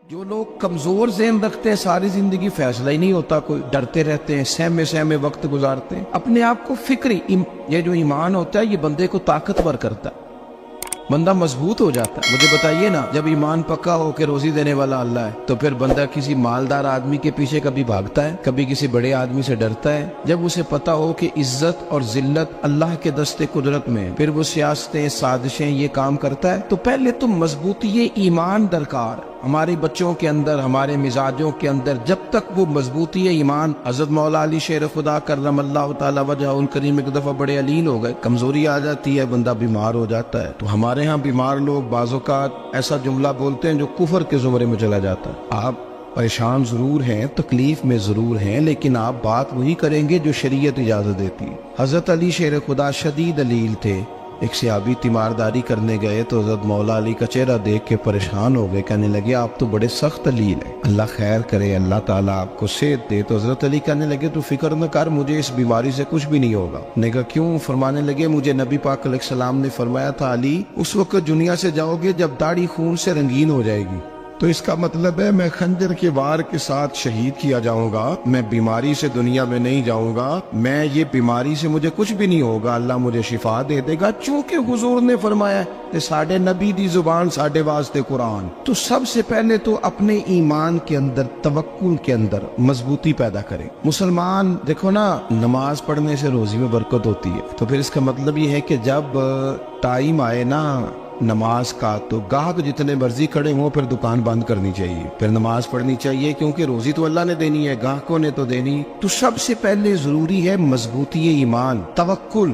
جو لوگ کمزور ذہن رکھتے ہیں ساری زندگی فیصلہ ہی نہیں ہوتا، کوئی ڈرتے رہتے ہیں، سہمے سہمے وقت گزارتے ہیں، اپنے آپ کو یہ جو ایمان ہوتا ہے یہ بندے کو طاقتور کرتا ہے، بندہ مضبوط ہو جاتا ہے۔ مجھے بتائیے نا، جب ایمان پکا ہو کہ روزی دینے والا اللہ ہے تو پھر بندہ کسی مالدار آدمی کے پیچھے کبھی بھاگتا ہے، کبھی کسی بڑے آدمی سے ڈرتا ہے؟ جب اسے پتا ہو کہ عزت اور ذلت اللہ کے دستے قدرت میں ہے، پھر وہ سیاستیں سازشیں یہ کام کرتا ہے۔ تو پہلے تو مضبوطی ایمان درکار ہمارے بچوں کے اندر، ہمارے مزاجوں کے اندر، جب تک وہ مضبوطی ایمان۔ حضرت مولا علی شیر خدا کرم اللہ تعالی وجہہ الکریم ایک دفعہ بڑے علیل ہو گئے، کمزوری آ جاتی ہے، بندہ بیمار ہو جاتا ہے۔ تو ہمارے ہاں بیمار لوگ بعض اوقات ایسا جملہ بولتے ہیں جو کفر کے زمرے میں چلا جاتا ہے۔ آپ پریشان ضرور ہیں، تکلیف میں ضرور ہیں، لیکن آپ بات وہی کریں گے جو شریعت اجازت دیتی ہے۔ حضرت علی شیر خدا شدید علیل تھے، ایک صحابی تیمارداری کرنے گئے تو حضرت مولا علی کا چہرہ دیکھ کے پریشان ہو گئے، کہنے لگے آپ تو بڑے سخت علیل ہیں، اللہ خیر کرے، اللہ تعالیٰ آپ کو صحت دے۔ تو حضرت علی کہنے لگے تو فکر نہ کر، مجھے اس بیماری سے کچھ بھی نہیں ہوگا۔ نے کہا کیوں؟ فرمانے لگے مجھے نبی پاک علیہ السلام نے فرمایا تھا علی اس وقت دنیا سے جاؤ گے جب داڑھی خون سے رنگین ہو جائے گی، تو اس کا مطلب ہے میں خنجر کے وار کے ساتھ شہید کیا جاؤں گا، میں بیماری سے دنیا میں نہیں جاؤں گا، میں یہ بیماری سے مجھے کچھ بھی نہیں ہوگا، اللہ مجھے شفا دے دے گا، چونکہ حضور نے فرمایا کہ ساڈے نبی دی زبان ساڈے واسطے قرآن۔ تو سب سے پہلے تو اپنے ایمان کے اندر، توکل کے اندر مضبوطی پیدا کریں۔ مسلمان دیکھو نا، نماز پڑھنے سے روزی میں برکت ہوتی ہے، تو پھر اس کا مطلب یہ ہے کہ جب ٹائم آئے نا نماز کا تو گاہک جتنے مرضی کھڑے ہوں پھر دکان بند کرنی چاہیے، پھر نماز پڑھنی چاہیے، کیونکہ روزی تو اللہ نے دینی ہے، گاہکوں نے تو دینی۔ تو سب سے پہلے ضروری ہے مضبوطی ایمان، توکل،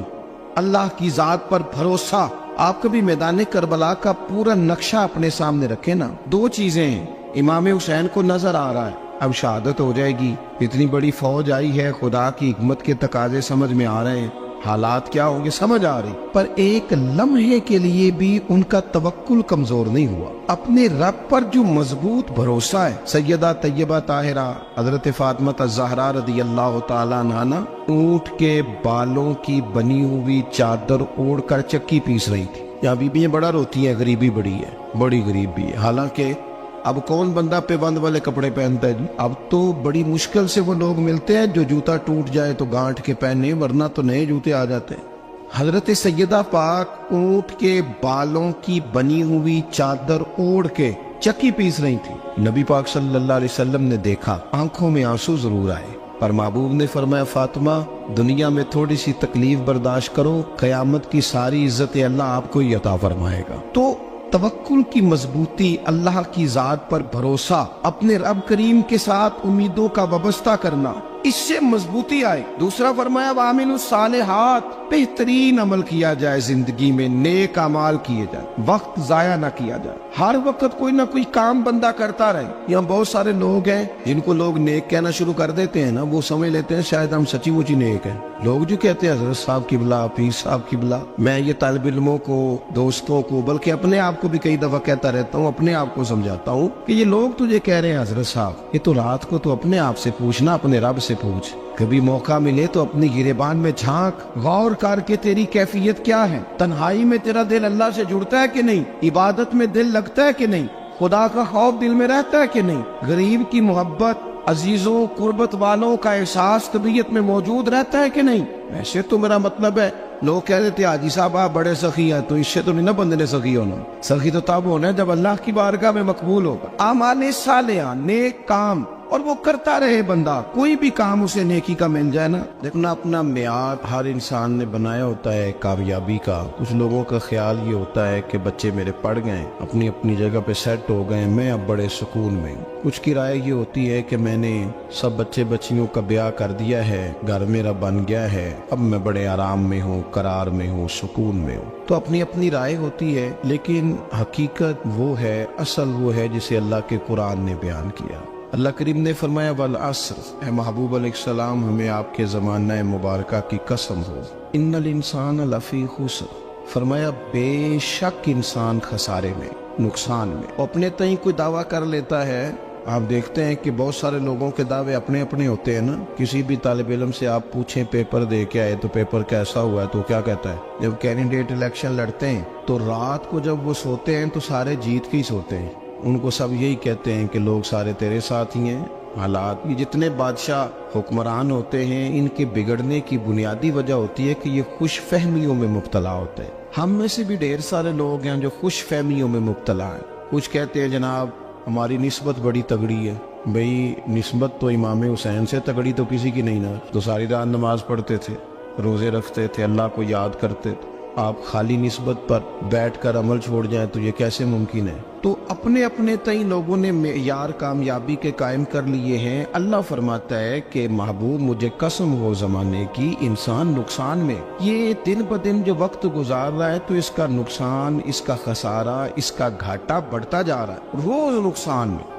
اللہ کی ذات پر بھروسہ۔ آپ کبھی میدان کربلا کا پورا نقشہ اپنے سامنے رکھیں نا، دو چیزیں ہیں، امام حسین کو نظر آ رہا ہے اب شہادت ہو جائے گی، اتنی بڑی فوج آئی ہے، خدا کی حکمت کے تقاضے سمجھ میں آ رہے ہیں، حالات کیا ہوں گے سمجھ آ رہی، پر ایک لمحے کے لیے بھی ان کا توکل کمزور نہیں ہوا۔ اپنے رب پر جو مضبوط بھروسہ ہے، سیدہ طیبہ طاہرہ حضرت فاطمہ الزہرا رضی اللہ تعالیٰ عنہا اونٹ کے بالوں کی بنی ہوئی چادر اوڑھ کر چکی پیس رہی تھی۔ یہاں بیویاں بڑا روتی ہیں، غریبی بڑی ہے، بڑی غریب بھی ہے، حالانکہ اب کون بندہ پیبند والے کپڑے پہنتا ہے جی؟ اب تو بڑی مشکل سے وہ لوگ ملتے ہیں جو جوتا ٹوٹ جائے تو گانٹھ کے پہنے، ورنہ تو نئے جوتے آ جاتے ہیں۔ حضرت سیدہ پاک اونٹ کے بالوں کی بنی ہوئی چادر اوڑھ کے چکی پیس رہی تھی۔ نبی پاک صلی اللہ علیہ وسلم نے دیکھا، آنکھوں میں آنسو ضرور آئے، پر محبوب نے فرمایا فاطمہ دنیا میں تھوڑی سی تکلیف برداشت کرو، قیامت کی ساری عزت اللہ آپ کو ہی عطا فرمائے گا۔ تو توکل کی مضبوطی، اللہ کی ذات پر بھروسہ، اپنے رب کریم کے ساتھ امیدوں کا وابستہ کرنا، اس سے مضبوطی آئے۔ دوسرا فرمایا وَعَمِلُوا الصَّالِحَاتِ، بہترین عمل کیا جائے زندگی میں، نیک اعمال کیے جائے، وقت ضائع نہ کیا جائے، ہر وقت کوئی نہ کوئی کام بندہ کرتا رہے۔ یہاں بہت سارے لوگ ہیں جن کو لوگ نیک کہنا شروع کر دیتے ہیں نا، وہ سمجھ لیتے ہیں شاید ہم سچی مچی نیک ہیں۔ لوگ جو کہتے ہیں حضرت صاحب کی بلا، پیر صاحب کی بلا، میں یہ طالب علموں کو، دوستوں کو، بلکہ اپنے آپ کو بھی کئی دفعہ کہتا رہتا ہوں، اپنے آپ کو سمجھاتا ہوں کہ یہ لوگ تجھے کہہ رہے ہیں حضرت صاحب، یہ تو رات کو تو اپنے آپ سے پوچھنا، اپنے رب سے پوچھ، کبھی موقع ملے تو اپنی گریبان میں جھانک، غور کر کے تیری کیفیت کیا ہے، تنہائی میں تیرا دل اللہ سے جڑتا ہے کہ نہیں، عبادت میں دل لگتا ہے کہ نہیں، خدا کا خوف دل میں رہتا ہے کہ نہیں، غریب کی محبت، عزیزوں قربت والوں کا احساس طبیعت میں موجود رہتا ہے کہ نہیں۔ ویسے تو میرا مطلب ہے، لوگ کہہ دیتے ہیں حاجی صاحب آپ بڑے سخی ہیں، تو اس سے تو نہیں نا بندے نے سخی ہونا، سخی تو تب ہونا ہے جب اللہ کی بارگاہ میں مقبول ہوگا۔ اعمال صالحہ، نیک کام، اور وہ کرتا رہے بندہ، کوئی بھی کام اسے نیکی کا مل جائے نا۔ دیکھنا اپنا معیار ہر انسان نے بنایا ہوتا ہے کامیابی کا۔ کچھ لوگوں کا خیال یہ ہوتا ہے کہ بچے میرے پڑھ گئے، اپنی اپنی جگہ پہ سیٹ ہو گئے، میں اب بڑے سکون میں ہوں۔ کچھ کی رائے یہ ہوتی ہے کہ میں نے سب بچے بچیوں کا بیاہ کر دیا ہے، گھر میرا بن گیا ہے، اب میں بڑے آرام میں ہوں، قرار میں ہوں، سکون میں ہوں۔ تو اپنی اپنی رائے ہوتی ہے، لیکن حقیقت وہ ہے، اصل وہ ہے جسے اللہ کے قرآن نے بیان کیا۔ اللہ کریم نے فرمایا والعصر، اے محبوب علیہ السلام ہمیں آپ کے زمانہ مبارکہ کی قسم ہو، ان الانسان لفی خسر، فرمایا بے شک انسان خسارے میں، نقصان میں۔ اپنے تئیں کوئی دعویٰ کر لیتا ہے، آپ دیکھتے ہیں کہ بہت سارے لوگوں کے دعوے اپنے اپنے ہوتے ہیں نا۔ کسی بھی طالب علم سے آپ پوچھیں پیپر دے کے آئے تو پیپر کیسا ہوا ہے، تو کیا کہتا ہے؟ جب کینڈیڈیٹ الیکشن لڑتے ہیں تو رات کو جب وہ سوتے ہیں تو سارے جیت کے ہی سوتے ہیں، ان کو سب یہی کہتے ہیں کہ لوگ سارے تیرے ساتھ ہی ہیں. حالات یہ جتنے بادشاہ حکمران ہوتے ہیں ان کے بگڑنے کی بنیادی وجہ ہوتی ہے کہ یہ خوش فہمیوں میں مبتلا ہوتے ہیں. ہم میں سے بھی ڈھیر سارے لوگ ہیں جو خوش فہمیوں میں مبتلا ہیں. کچھ کہتے ہیں جناب ہماری نسبت بڑی تگڑی ہے. بھئی نسبت تو امام حسین سے تگڑی تو کسی کی نہیں نا. تو ساری رات نماز پڑھتے تھے, روزے رکھتے تھے, اللہ کو یاد کرتے تھے. آپ خالی نسبت پر بیٹھ کر عمل چھوڑ جائیں تو یہ کیسے ممکن ہے؟ تو اپنے اپنے تئیں لوگوں نے معیار کامیابی کے قائم کر لیے ہیں. اللہ فرماتا ہے کہ محبوب مجھے قسم ہو زمانے کی انسان نقصان میں. یہ دن بدن جو وقت گزار رہا ہے تو اس کا نقصان, اس کا خسارہ, اس کا گھاٹا بڑھتا جا رہا ہے روز نقصان میں.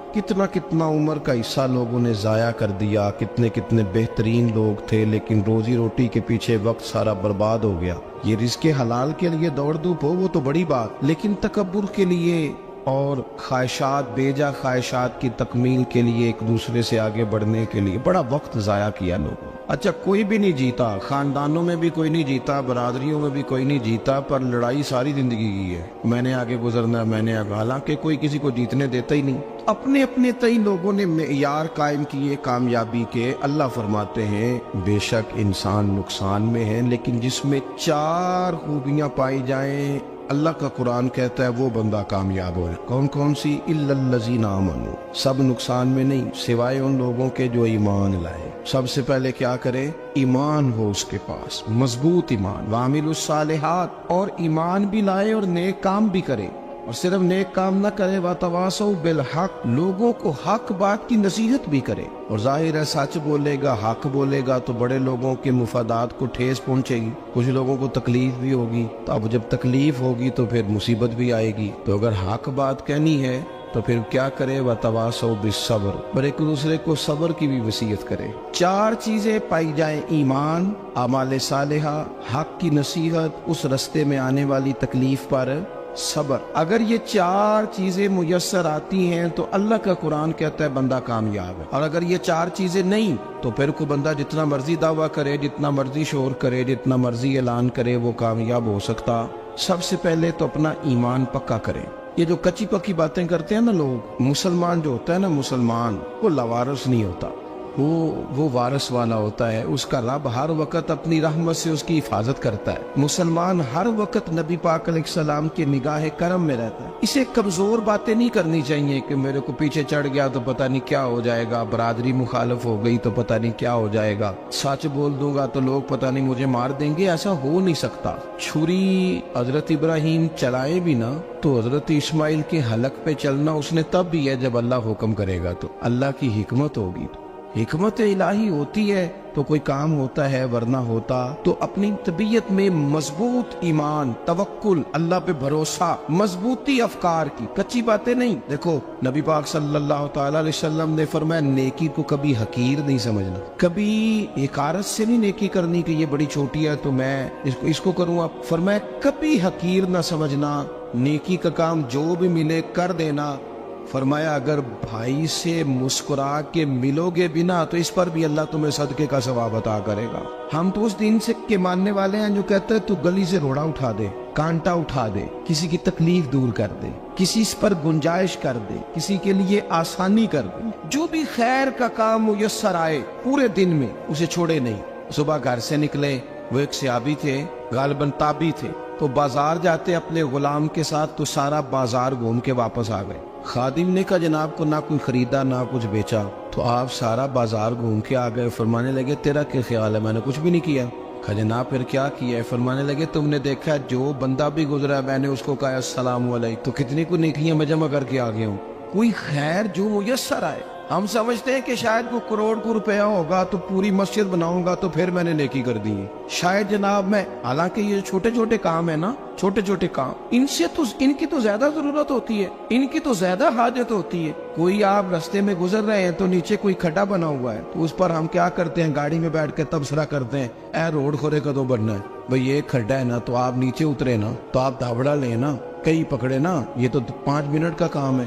کتنا عمر کا حصہ لوگوں نے ضائع کر دیا. کتنے بہترین لوگ تھے لیکن روزی روٹی کے پیچھے وقت سارا برباد ہو گیا. یہ رزق حلال کے لیے دوڑ دھوپ ہو وہ تو بڑی بات, لیکن تکبر کے لیے اور خواہشات, بیجا خواہشات کی تکمیل کے لیے, ایک دوسرے سے آگے بڑھنے کے لیے بڑا وقت ضائع کیا لوگوں. اچھا کوئی بھی نہیں جیتا, خاندانوں میں بھی کوئی نہیں جیتا, برادریوں میں بھی کوئی نہیں جیتا, پر لڑائی ساری زندگی کی ہے. میں نے آگے گزرنا, میں نے آگے, حالانکہ کوئی کسی کو جیتنے دیتا ہی نہیں. اپنے اپنے تئیں لوگوں نے معیار قائم کیے کامیابی کے. اللہ فرماتے ہیں بے شک انسان نقصان میں ہے, لیکن جس میں 4 خوبیاں پائی جائیں اللہ کا قرآن کہتا ہے وہ بندہ کامیاب ہو. کون کون سی؟ الا الذین آمنوا. سب نقصان میں نہیں سوائے ان لوگوں کے جو ایمان لائے. سب سے پہلے کیا کرے؟ ایمان ہو اس کے پاس, مضبوط ایمان. وعملوا الصالحات, اور ایمان بھی لائے اور نیک کام بھی کرے. اور صرف نیک کام نہ کرے, وَتَوَاصَوْا بِالْحَقِّ, لوگوں کو حق بات کی نصیحت بھی کرے. اور ظاہر ہے سچ بولے گا, حق بولے گا تو بڑے لوگوں کے مفادات کو ٹھیس پہنچے گی, کچھ لوگوں کو تکلیف بھی ہوگی. تو اب جب تکلیف ہوگی تو پھر مصیبت بھی آئے گی. تو اگر حق بات کہنی ہے تو پھر کیا کرے؟ وَتَوَاصَوْا بِالصَّبْرِ, اور ایک دوسرے کو صبر کی بھی وصیت کرے. 4 چیزیں پائی جائیں, ایمان, اعمال صالحہ, حق کی نصیحت, اس رستے میں آنے والی تکلیف پر صبر. اگر یہ 4 چیزیں میسر آتی ہیں تو اللہ کا قرآن کہتا ہے بندہ کامیاب ہے. اور اگر یہ 4 چیزیں نہیں تو پھر کوئی بندہ جتنا مرضی دعویٰ کرے, جتنا مرضی شور کرے, جتنا مرضی اعلان کرے, وہ کامیاب ہو سکتا. سب سے پہلے تو اپنا ایمان پکا کرے. یہ جو کچی پکی باتیں کرتے ہیں نا لوگ, مسلمان جو ہوتا ہے نا, مسلمان وہ لاوارث نہیں ہوتا, وہ وارث والا ہوتا ہے. اس کا رب ہر وقت اپنی رحمت سے اس کی حفاظت کرتا ہے. مسلمان ہر وقت نبی پاک علیہ السلام کے نگاہ کرم میں رہتا ہے. اسے کمزور باتیں نہیں کرنی چاہیے کہ میرے کو پیچھے چڑھ گیا تو پتہ نہیں کیا ہو جائے گا, برادری مخالف ہو گئی تو پتہ نہیں کیا ہو جائے گا, سچ بول دوں گا تو لوگ پتہ نہیں مجھے مار دیں گے. ایسا ہو نہیں سکتا. چھری حضرت ابراہیم چلائے بھی نا تو حضرت اسماعیل کے حلق پہ چلنا اس نے تب بھی ہے جب اللہ حکم کرے گا. تو اللہ کی حکمت ہوگی, حکمت الہی ہوتی ہے تو کوئی کام ہوتا ہے, ورنہ ہوتا. تو اپنی طبیعت میں مضبوط ایمان, توکل, اللہ پہ بھروسہ, مضبوطی افکار کی, کچی باتیں نہیں. دیکھو نبی پاک صلی اللہ تعالی علیہ وسلم نے فرمایا نیکی کو کبھی حقیر نہیں سمجھنا, کبھی حقارت سے نہیں نیکی کرنی کہ یہ بڑی چھوٹی ہے تو میں اس کو کروں. اب فرمایا کبھی حقیر نہ سمجھنا, نیکی کا کام جو بھی ملے کر دینا. فرمایا اگر بھائی سے مسکرا کے ملو گے بنا تو اس پر بھی اللہ تمہیں صدقے کا ثواب عطا کرے گا. ہم تو اس دین سے کے ماننے والے ہیں جو کہتے ہیں تو گلی سے روڑا اٹھا دے, کانٹا اٹھا دے, کسی کی تکلیف دور کر دے, کسی پر گنجائش کر دے, کسی کے لیے آسانی کر دے. جو بھی خیر کا کام میسر آئے پورے دن میں اسے چھوڑے نہیں. صبح گھر سے نکلے, وہ ایک صحابی تھے, غالباً تابعی تھے, تو بازار جاتے اپنے غلام کے ساتھ تو سارا بازار گھوم کے واپس آ گئے. خادم نے کہا جناب کو نہ کوئی خریدا نہ کچھ بیچا. تو آپ سارا بازار گھوم کے آ گئے. فرمانے لگے تیرا کیا خیال ہے؟ میں نے کچھ بھی نہیں کیا. کہا جناب پھر کیا کیا ہے؟ فرمانے لگے تم نے دیکھا جو بندہ بھی گزرا میں نے اس کو کہا السلام علیکم, تو کتنی کو نیکیاں میں جمع کر کے آ گیا ہوں. کوئی خیر جو میسر آئے. ہم سمجھتے ہیں کہ شاید کو کروڑ کو روپیہ ہوگا تو پوری مسجد بناؤں گا تو پھر میں نے نیکی کر دی ہے. شاید جناب میں, حالانکہ یہ چھوٹے چھوٹے کام ہے نا, چھوٹے چھوٹے کام, ان کی تو زیادہ ضرورت ہوتی ہے, ان کی تو زیادہ حاجت ہوتی ہے. کوئی آپ رستے میں گزر رہے ہیں تو نیچے کوئی کھڈا بنا ہوا ہے تو اس پر ہم کیا کرتے ہیں, گاڑی میں بیٹھ کے تبصرہ کرتے ہیں اے روڈ کھورے کدو بننا ہے. بھئی یہ کھڈا ہے نا تو آپ نیچے اترے نا, تو آپ دھابڑا لیں نا, کئی پکڑے نا, یہ تو 5 منٹ کا کام ہے.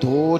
2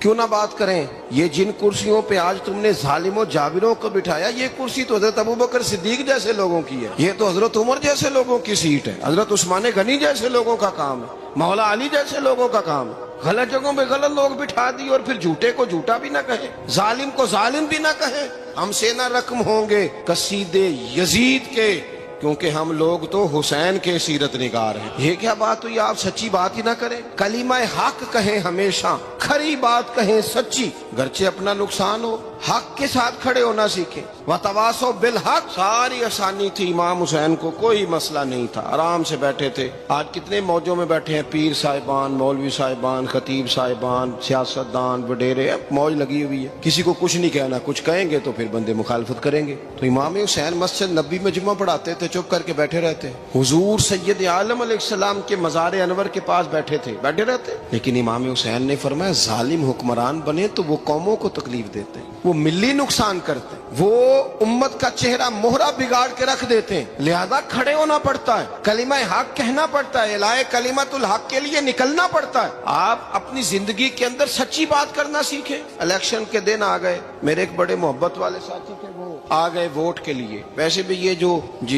کیوں نہ بات کریں؟ یہ جن کرسیوں پہ آج تم نے ظالموں جابروں کو بٹھایا، یہ کرسی تو حضرت ابوبکر صدیق جیسے لوگوں کی ہے، یہ تو حضرت عمر جیسے لوگوں کی سیٹ ہے، حضرت عثمان غنی جیسے لوگوں کا کام ہے، مولا علی جیسے لوگوں کا کام ہے۔ غلط جگہوں پہ غلط لوگ بٹھا دی اور پھر جھوٹے کو جھوٹا بھی نہ کہیں، ظالم کو ظالم بھی نہ کہیں۔ ہم سے نہ رقم ہوں گے قصیدے یزید کے، کیونکہ ہم لوگ تو حسین کے سیرت نگار ہیں۔ یہ کیا بات ہوئی؟ آپ سچی بات ہی نہ کریں، کلمہ حق کہیں، ہمیشہ کھری بات کہیں، سچی، گرچہ اپنا نقصان ہو، حق کے ساتھ کھڑے ہونا سیکھیں۔ وَتَوَاصَوْا بِالْحَقِّ، ساری آسانی تھی، امام حسین کو کوئی مسئلہ نہیں تھا، آرام سے بیٹھے تھے۔ آج کتنے موجوں میں بیٹھے ہیں، پیر صاحبان، مولوی صاحبان، خطیب صاحبان، سیاستدان، وڈیرے، موج لگی ہوئی ہے، کسی کو کچھ نہیں کہنا، کچھ کہیں گے تو پھر بندے مخالفت کریں گے۔ تو امام حسین مسجد نبی میں جمعہ پڑھاتے تھے، چپ کر کے بیٹھے رہتے، حضور سید عالم علیہ السلام کے مزار انور کے پاس بیٹھے تھے، بیٹھے رہتے۔ لیکن امام حسین نے فرمایا ظالم حکمران بنے تو وہ قوموں کو تکلیف دیتے ہیں، وہ ملی نقصان کرتے ہیں، وہ امت کا چہرہ مہرہ بگاڑ کے رکھ دیتے ہیں، لہذا کھڑے ہونا پڑتا ہے، کلمہ حق کہنا پڑتا ہے، الہی کلمت الحق کے لیے نکلنا پڑتا ہے۔ آپ اپنی زندگی کے اندر سچی بات کرنا سیکھیں۔ الیکشن کے دن آ گئے، میرے ایک بڑے محبت والے ساتھی تھے، وہ آ گئے ووٹ کے لیے۔ ویسے بھی یہ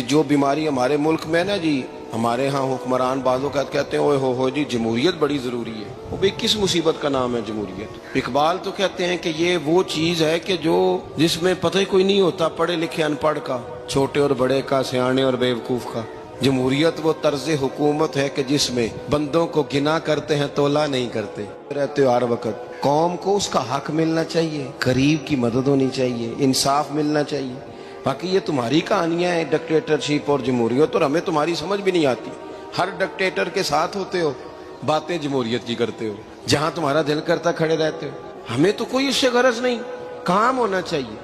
جو بیماری ہمارے ملک میں نا جی، ہمارے ہاں حکمران بعضوں کا کہتے ہیں اوے ہو جی جمہوریت بڑی ضروری ہے۔ وہ بھی کس مصیبت کا نام ہے جمہوریت؟ اقبال تو کہتے ہیں کہ یہ وہ چیز ہے کہ جس میں پتہ ہی کوئی نہیں ہوتا، پڑھے لکھے ان پڑھ کا، چھوٹے اور بڑے کا، سیانے اور بیوقوف کا۔ جمہوریت وہ طرز حکومت ہے کہ جس میں بندوں کو گنا کرتے ہیں، تولا نہیں کرتے رہتے ہو ہر وقت۔ قوم کو اس کا حق ملنا چاہیے، غریب کی مدد ہونی چاہیے، انصاف ملنا چاہیے۔ باقی یہ تمہاری کہانیاں ہیں ڈکٹیٹرشپ اور جمہوریت، اور ہمیں تمہاری سمجھ بھی نہیں آتی۔ ہر ڈکٹیٹر کے ساتھ ہوتے ہو، باتیں جمہوریت کی کرتے ہو، جہاں تمہارا دل کرتا کھڑے رہتے ہو۔ ہمیں تو کوئی اس سے غرض نہیں، کام ہونا چاہیے۔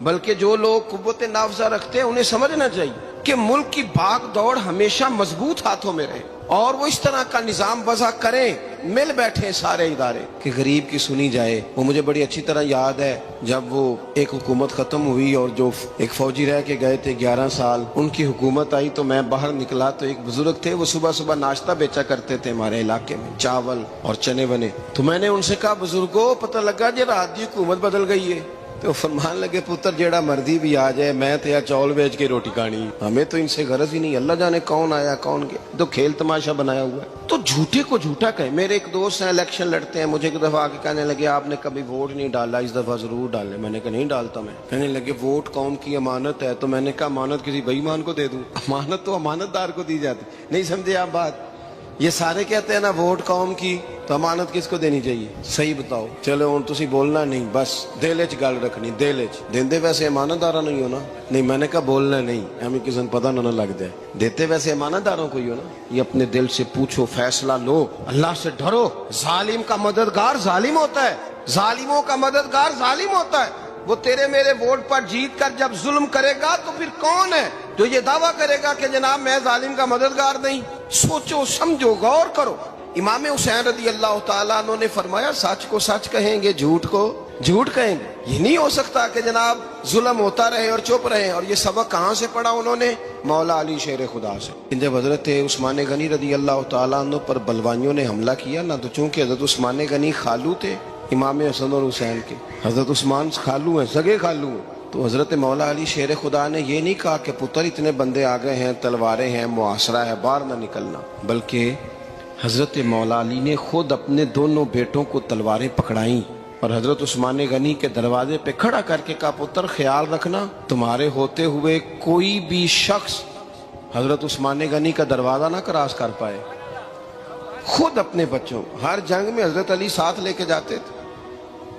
بلکہ جو لوگ قوت نافذہ رکھتے ہیں انہیں سمجھنا چاہیے کہ ملک کی بھاگ دوڑ ہمیشہ مضبوط ہاتھوں میں رہے، اور وہ اس طرح کا نظام وضع کریں، مل بیٹھے سارے ادارے کہ غریب کی سنی جائے۔ وہ مجھے بڑی اچھی طرح یاد ہے جب وہ ایک حکومت ختم ہوئی اور جو ایک فوجی رہ کے گئے تھے 11 سال، ان کی حکومت آئی تو میں باہر نکلا تو ایک بزرگ تھے، وہ صبح صبح ناشتہ بیچا کرتے تھے ہمارے علاقے میں، چاول اور چنے بنے۔ تو میں نے ان سے کہا بزرگوں پتہ لگا جی رات دی حکومت بدل گئی ہے۔ تو فرمان لگے پتر جیڑا مرضی بھی آ جائے، میں تو یا چاول بیچ کے روٹی کھانی، ہمیں تو ان سے غرض ہی نہیں، اللہ جانے کون آیا کون گیا، تو کھیل تماشا بنایا ہوا ہے۔ تو جھوٹے کو جھوٹا کہیں۔ میرے ایک دوست ہیں الیکشن لڑتے ہیں، مجھے ایک دفعہ آ کے کہنے لگے آپ نے کبھی ووٹ نہیں ڈالا، اس دفعہ ضرور ڈالیں۔ میں نے کہا نہیں ڈالتا میں۔ کہنے لگے ووٹ قوم کی امانت ہے، تو میں نے کہا امانت کسی بے ایمان کو دے دوں؟ امانت تو امانت دار کو دی جاتی۔ نہیں سمجھے آپ بات؟ یہ سارے کہتے ہیں نا ووٹ قوم کی، تو امانت کس کو دینی چاہیے؟ صحیح بتاؤ۔ چلو ہوں تسی بولنا نہیں، بس دل وچ گل رکھنی، دل وچ دیندے ویسے امانت دارا نہیں ہونا۔ نہیں میں نے کہا بولنا نہیں، ہمیں کسی کو پتہ نہ لگ جائے، دیتے ویسے امانت داروں کو ہی ہو نا۔ یہ اپنے دل سے پوچھو، فیصلہ لو، اللہ سے ڈرو۔ ظالم کا مددگار ظالم ہوتا ہے، ظالموں کا مددگار ظالم ہوتا ہے۔ وہ تیرے میرے ووٹ پر جیت کر جب ظلم کرے گا تو پھر کون ہے جو یہ دعویٰ کرے گا کہ جناب میں ظالم کا مددگار نہیں؟ سوچو سمجھو، غور کرو۔ امام حسین رضی اللہ تعالیٰ عنہ نے فرمایا سچ کو سچ کہیں گے، جھوٹ کو جھوٹ کہیں گے۔ یہ نہیں ہو سکتا کہ جناب ظلم ہوتا رہے اور چپ رہے۔ اور یہ سبق کہاں سے پڑھا انہوں نے؟ مولا علی شیر خدا سے۔ جب حضرت عثمان غنی رضی اللہ تعالیٰ عنہ پر بلوائیوں نے حملہ کیا نا، تو چونکہ حضرت عثمان غنی خالو تھے امام حسن اور حسین کے، حضرت عثمان خالو ہیں، سگے خالو ہیں، تو حضرت مولا علی شیر خدا نے یہ نہیں کہا کہ پتر اتنے بندے آ گئے ہیں، تلواریں ہیں، محاصرہ ہے، باہر نہ نکلنا، بلکہ حضرت مولا علی نے خود اپنے دونوں بیٹوں کو تلواریں پکڑائیں اور حضرت عثمان غنی کے دروازے پہ کھڑا کر کے کہا پتر خیال رکھنا تمہارے ہوتے ہوئے کوئی بھی شخص حضرت عثمان غنی کا دروازہ نہ کراس کر پائے۔ خود اپنے بچوں، ہر جنگ میں حضرت علی ساتھ لے کے جاتے تھے۔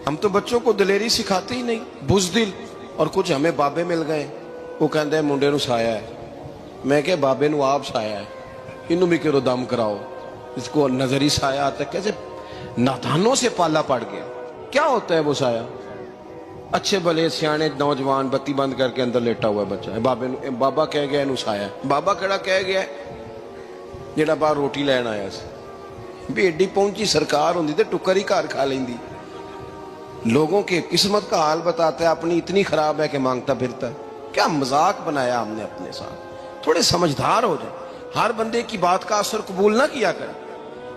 ہم تو بچوں کو دلیری سکھاتے ہی نہیں، بزدل۔ اور کچھ ہمیں بابے مل گئے، وہ کہندے ہیں منڈے نو سایا ہے، میں کہ بابے نو آپ سایا ہے، انہوں بھی کرو دم کراؤ، اس کو نظری سایہ آتا ہے۔ کیسے نادانوں سے پالا پڑ گیا۔ کیا ہوتا ہے وہ سایہ؟ اچھے بھلے سیانے نوجوان بتی بند کر کے اندر لیٹا ہوا ہے بچہ، بابا کہہ گیا انہوں سایا ہے۔ بابا کہڑا کہہ گیا جڑا باہر روٹی لین آیا سی، بھی ایڈی پہنچی سرکار ہوندی تے ٹکر ہی گھر کھا لیندی۔ لوگوں کے قسمت کا حال بتاتا ہے، اپنی اتنی خراب ہے کہ مانگتا پھرتا ہے۔ کیا مذاق بنایا ہم نے اپنے ساتھ۔ تھوڑے سمجھدار ہو جائیں، ہر بندے کی بات کا اثر قبول نہ کیا کریں۔